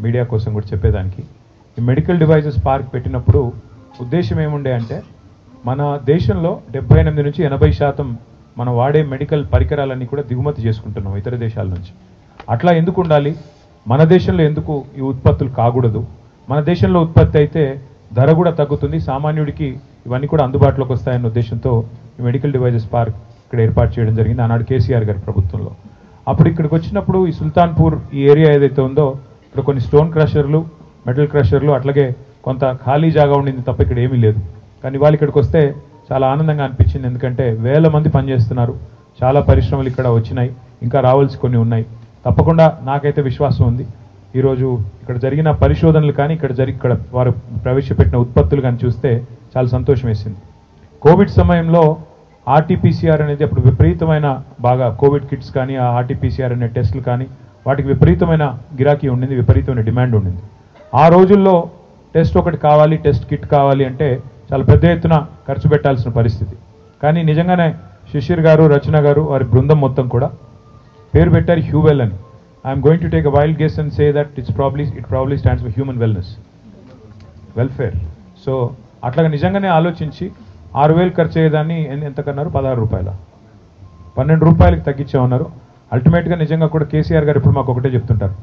Media కోసం కూడా చెప్పేదానికి. ఈ మెడికల్ డివైజెస్ పార్క్ పెట్టినప్పుడు ఉద్దేశం ఏముండే అంటే మన దేశంలో 78 నుంచి 80% మనం వాడే మెడికల్ పరికరాలన్నీ కూడా దిగుమతి చేసుకుంటున్నాం ఇతర దేశాల నుంచి. అట్లా ఎందుకు ఉండాలి, మన దేశంలో ఎందుకు ఈ ఉత్పత్తులు కాకూడదు, మన దేశంలో ఉత్పత్తి అయితే ధర కూడా తగ్గుతుంది, సామాన్యుడికి ఇవన్నీ కూడా అందుబాటులోకి వస్తాయన్న ఉద్దేశంతో ఈ మెడికల్ డివైజెస్ పార్క్ ఇక్కడ ఏర్పాటు చేయడం జరిగింది ఆనాడు కేసీఆర్ గారి ప్రభుత్వంలో. అప్పుడు ఇక్కడికి వచ్చినప్పుడు ఈ సుల్తాన్పూర్ ఈ ఏరియా ఏదైతే ఉందో ఇక్కడ కొన్ని స్టోన్ క్రషర్లు, మెటల్ క్రషర్లు, అట్లాగే కొంత ఖాళీ జాగా ఉండింది తప్ప ఇక్కడ ఏమీ లేదు. కానీ వాళ్ళు ఇక్కడికి వస్తే చాలా ఆనందంగా అనిపించింది, ఎందుకంటే వేల మంది పనిచేస్తున్నారు, చాలా పరిశ్రమలు ఇక్కడ వచ్చినాయి, ఇంకా రావాల్సి కొన్ని ఉన్నాయి. తప్పకుండా నాకైతే విశ్వాసం ఉంది ఈరోజు ఇక్కడ జరిగిన పరిశోధనలు కానీ ఇక్కడ వారు ప్రవేశపెట్టిన ఉత్పత్తులు కానీ చూస్తే చాలా సంతోషం వేసింది. కోవిడ్ సమయంలో ఆర్టీపీసీఆర్ అనేది అప్పుడు విపరీతమైన బాగా కోవిడ్ కిట్స్ కానీ ఆ ఆర్టీపీసీఆర్ అనే టెస్టులు కానీ వాటికి విపరీతమైన గిరాకీ ఉండింది, విపరీతమైన డిమాండ్ ఉండింది. ఆ రోజుల్లో టెస్ట్ ఒకటి కావాలి, టెస్ట్ కిట్ కావాలి అంటే చాలా పెద్ద ఎత్తున ఖర్చు పెట్టాల్సిన పరిస్థితి. కానీ నిజంగానే శిశిర్ గారు, రచన గారు, వారి బృందం మొత్తం కూడా పేరు పెట్టారు హ్యూవెల్ అని. I'm going to take a wild guess and say that it probably stands for human welfare. So అట్లాగా నిజంగానే ఆలోచించి 6,000 ఖర్చు అయ్యేదాన్ని ఎంత కన్నారు, 16 రూపాయల 12 రూపాయలకి తగ్గించామన్నారు. అల్టిమేట్గా నిజంగా కూడా కేసీఆర్ గారు ఇప్పుడు మాకు ఒకటే చెప్తుంటారు,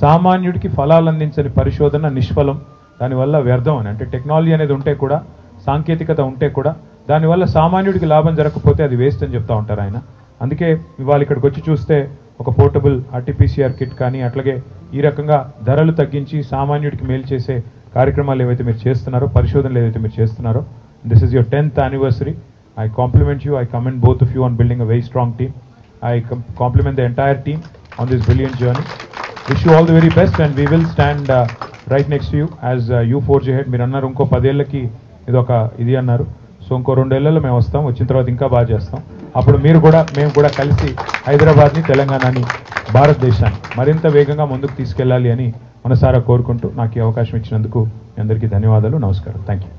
సామాన్యుడికి ఫలాలు అందించని పరిశోధన నిష్ఫలం, దానివల్ల వ్యర్థం అని. అంటే టెక్నాలజీ అనేది ఉంటే కూడా, సాంకేతికత ఉంటే కూడా దానివల్ల సామాన్యుడికి లాభం జరగకపోతే అది వేస్ట్ అని చెప్తా ఉంటారు ఆయన. అందుకే ఇవాళ ఇక్కడికి వచ్చి చూస్తే ఒక పోర్టబుల్ ఆర్టీపీసీఆర్ కిట్ కానీ అట్లాగే ఈ రకంగా ధరలు తగ్గించి సామాన్యుడికి మేలు చేసే కార్యక్రమాలు ఏవైతే మీరు చేస్తున్నారో, పరిశోధనలు ఏవైతే మీరు చేస్తున్నారో, this is your 10th anniversary. I compliment you, I commend both of you on building a very strong team. I compliment the entire team on this brilliant journey. Wish you all the very best and we will stand right next to you as you forge ahead. మీరు అన్నారు ఇంకో 10 ఏళ్ళకి ఇదొక ఇది అన్నారు. So ఇంకో 2 ఏళ్లలో మేము వస్తాం, వచ్చిన తర్వాత ఇంకా బాగా చేస్తాం. అప్పుడు మేము కూడా కలిసి హైదరాబాద్ని, తెలంగాణని, భారతదేశాన్ని మరింత వేగంగా ముందుకు తీసుకెళ్ళాలి అని మనసారా కోరుకుంటూ నాకు ఈ అవకాశం ఇచ్చినందుకు మీ అందరికీ ధన్యవాదాలు. నమస్కారం. Thank you.